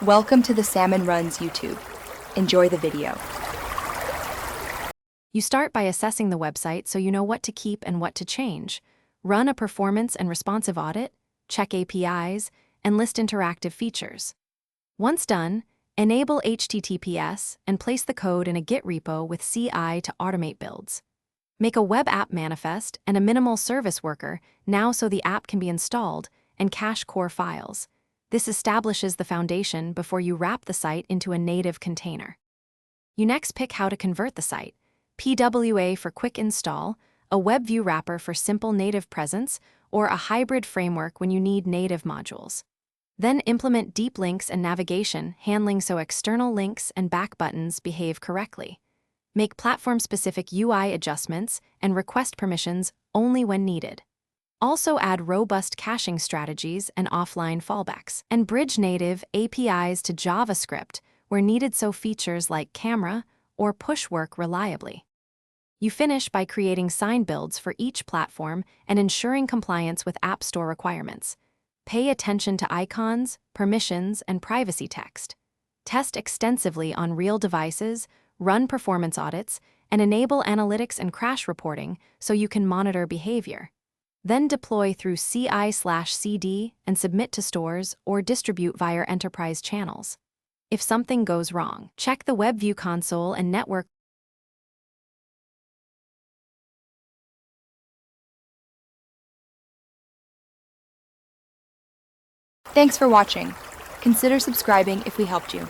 Welcome to the Salmon Runs YouTube. Enjoy the video. You start by assessing the website so you know what to keep and what to change. Run a performance and responsive audit, check APIs, and list interactive features. Once done, enable HTTPS and place the code in a Git repo with CI to automate builds. Make a web app manifest and a minimal service worker now so the app can be installed and cache core files. This establishes the foundation before you wrap the site into a native container. You next pick how to convert the site: PWA for quick install, a WebView wrapper for simple native presence, or a hybrid framework when you need native modules. Then implement deep links and navigation handling so external links and back buttons behave correctly. Make platform-specific UI adjustments and request permissions only when needed. Also add robust caching strategies and offline fallbacks, and bridge native APIs to JavaScript where needed so features like camera or push work reliably. You finish by creating sign builds for each platform and ensuring compliance with App Store requirements. Pay attention to icons, permissions, and privacy text. Test extensively on real devices, run performance audits, and enable analytics and crash reporting so you can monitor behavior. Then deploy through CI/CD and submit to stores or distribute via enterprise channels. If something goes wrong, check the WebView console and network. Thanks for watching. Consider subscribing if we helped you.